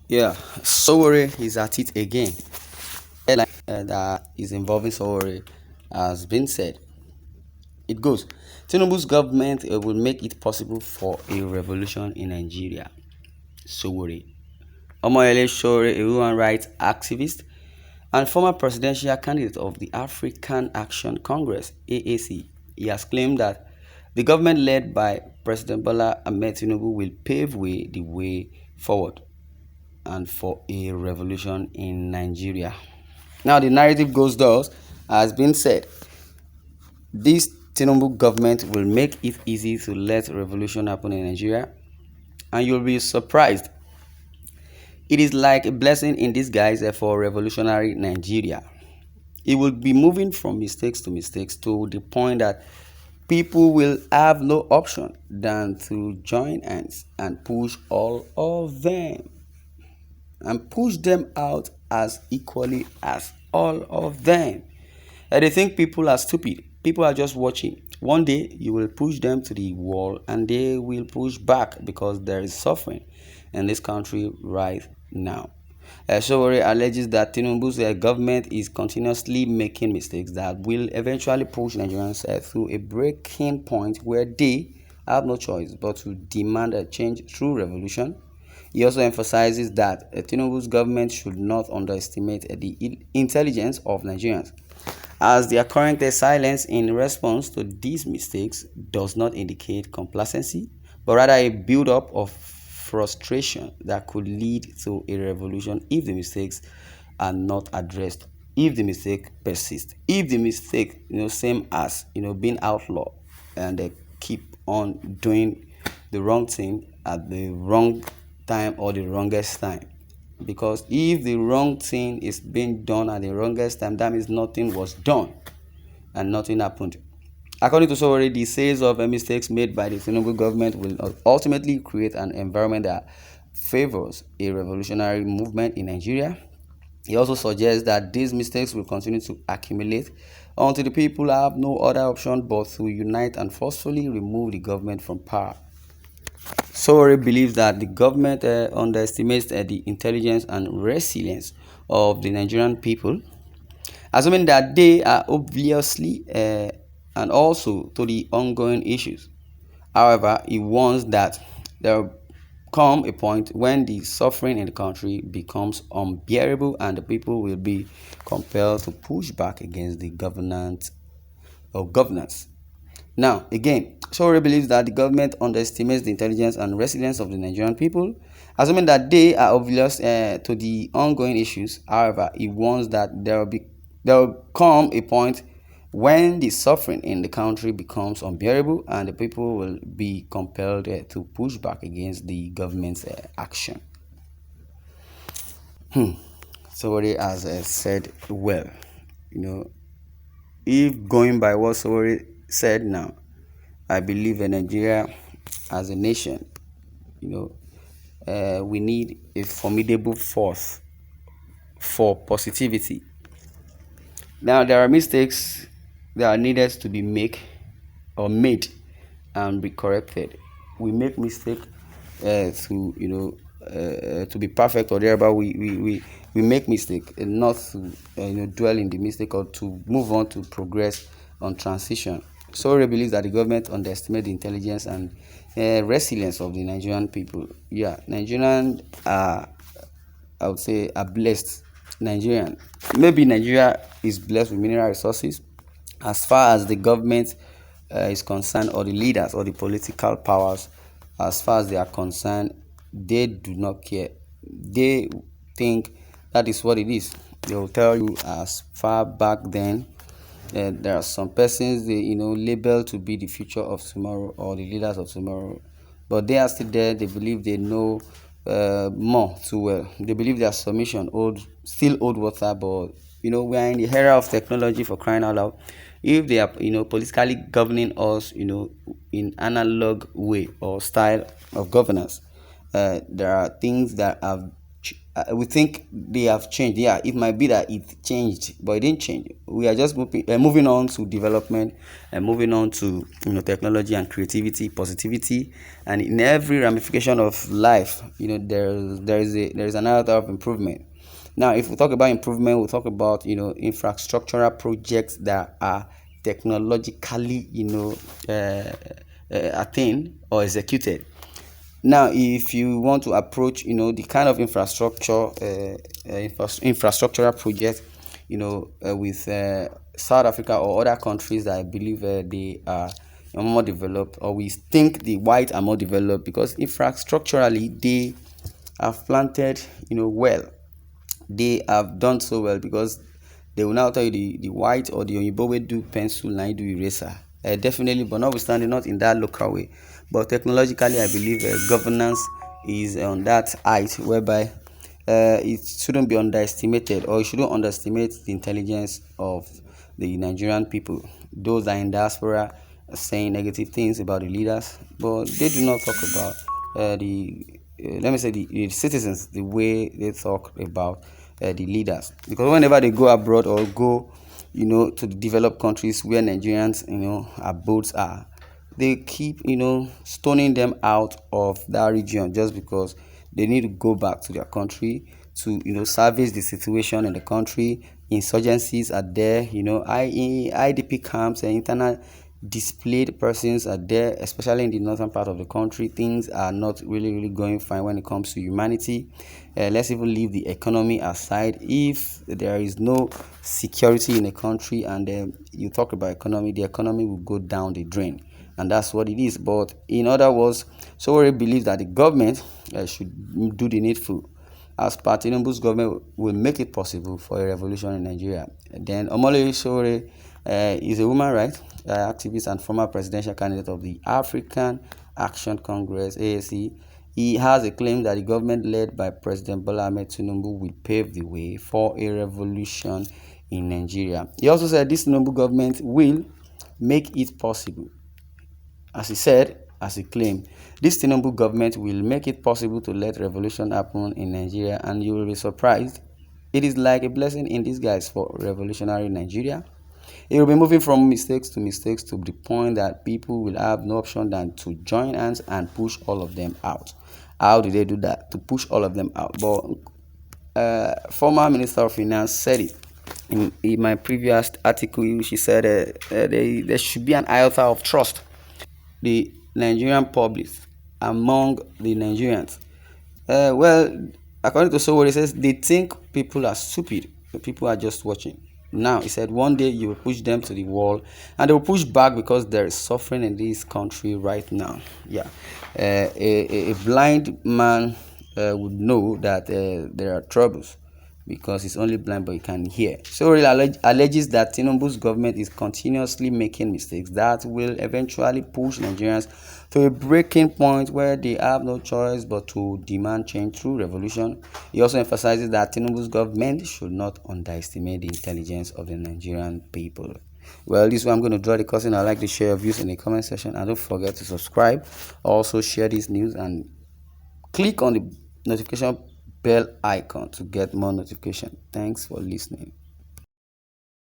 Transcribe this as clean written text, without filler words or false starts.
Yeah, Sowore is at it again. Headline that is involving Sowore has been said. It goes, Tinubu's government will make it possible for a revolution in Nigeria. Sowore. Omoyele Sowore, a human rights activist and former presidential candidate of the African Action Congress (AAC), he has claimed that the government led by President Bola Ahmed Tinubu will pave the way forward and for a revolution in Nigeria. Now, the narrative goes thus, has been said, this Tinubu government will make it easy to let revolution happen in Nigeria, and you'll be surprised. It is like a blessing in disguise for revolutionary Nigeria. It will be moving from mistakes to the point that people will have no option than to join hands and push all of them and push them out as equally as all of them. And they think people are stupid. People are just watching. One day you will push them to the wall and they will push back because there is suffering in this country right now. Sowore alleges that Tinubu's government is continuously making mistakes that will eventually push Nigerians through a breaking point where they have no choice but to demand a change through revolution. He also emphasizes that Tinubu's government should not underestimate the intelligence of Nigerians, as their current silence in response to these mistakes does not indicate complacency, but rather a build-up of frustration that could lead to a revolution if the mistakes are not addressed, if the mistake persists, if the mistake, same as, being outlawed and they keep on doing the wrong thing at the wrong time or the wrongest time. Because if the wrong thing is being done at the wrongest time, that means nothing was done and nothing happened. According to Sowore, the series of mistakes made by the Tinubu government will ultimately create an environment that favors a revolutionary movement in Nigeria. He also suggests that these mistakes will continue to accumulate until the people have no other option but to unite and forcefully remove the government from power. Sowore believes that the government underestimates the intelligence and resilience of the Nigerian people, assuming that they are obviously and also to the ongoing issues. However, he warns that there will come a point when the suffering in the country becomes unbearable and the people will be compelled to push back against the governance. Now, again, Sowore believes that the government underestimates the intelligence and resilience of the Nigerian people, assuming that they are oblivious to the ongoing issues. However, he warns that there will come a point when the suffering in the country becomes unbearable and the people will be compelled to push back against the government's action. Sowore has said well, if going by what Sowore said now, I believe in Nigeria as a nation, we need a formidable force for positivity. Now, there are mistakes that are needed to be made and be corrected. We make mistake to be perfect or thereby we make mistake and not to dwell in the mistake or to move on to progress on transition. Sowore believes that the government underestimates the intelligence and resilience of the Nigerian people. Yeah, Nigerian are, I would say, are blessed. Maybe Nigeria is blessed with mineral resources. As far as the government is concerned, or the leaders or the political powers, as far as they are concerned, they do not care. They think that is what it is. They will tell you as far back then there are some persons they label to be the future of tomorrow or the leaders of tomorrow, but they are still there. They believe they know more too well. They believe their submission still old water, but we are in the era of technology, for crying out loud. If they are politically governing us in analog way or style of governance, there are things that we think they have changed. Yeah, it might be that it changed, but it didn't change. We are just moving on to development and moving on to technology and creativity, positivity, and in every ramification of life, there is another type of improvement. Now, if we talk about improvement, we'll talk about infrastructural projects that are technologically attained or executed. Now, if you want to approach, the kind of infrastructural project, with South Africa or other countries that I believe they are more developed, or we think the white are more developed, because infrastructurally they have planted, well. They have done so well, because they will now tell you the white or the Oyibo will do pencil, now do eraser. Definitely, but notwithstanding, not in that local way. But technologically, I believe governance is on that height whereby it shouldn't be underestimated, or you shouldn't underestimate the intelligence of the Nigerian people. Those are in diaspora saying negative things about the leaders, but they do not talk about the let me say the citizens the way they talk about the leaders. Because whenever they go abroad or go to the developed countries where Nigerians abodes are, they keep stoning them out of that region, just because they need to go back to their country to service the situation in the country. Insurgencies are there, IDP camps and internal displaced persons are there, especially in the northern part of the country. Things are not really going fine when it comes to humanity. Let's even leave the economy aside. If there is no security in a country, and you talk about economy, the economy will go down the drain, and that's what it is. But in other words, Sowore believes that the government should do the needful. As per Tinubu's government will make it possible for a revolution in Nigeria. Then Omole Sowore is a human rights activist and former presidential candidate of the African Action Congress (AAC). He has a claim that the government led by President Bola Ahmed Tinubu will pave the way for a revolution in Nigeria. He also said this Tinubu government will make it possible. As he said, as he claimed, this Tinubu government will make it possible to let revolution happen in Nigeria, and you will be surprised. It is like a blessing in disguise for revolutionary Nigeria. It will be moving from mistakes to the point that people will have no option than to join hands and push all of them out. How did they do that? To push all of them out. But former Minister of Finance said it in my previous article. She said there should be an iota of trust the Nigerian public among the Nigerians. Well, according to Sowore, he says they think people are stupid. The people are just watching. Now, he said one day you will push them to the wall, and they will push back, because there is suffering in this country right now. Yeah, a blind man would know that there are troubles, because he's only blind but he can hear. So he alleges that Tinubu's government is continuously making mistakes that will eventually push Nigerians to a breaking point where they have no choice but to demand change through revolution. He also emphasizes that Tinubu's government should not underestimate the intelligence of the Nigerian people. Well, this is where I'm going to draw the curtain. I'd like to share your views in the comment section, and don't forget to subscribe. Also share this news and click on the notification bell icon to get more notification. Thanks for listening.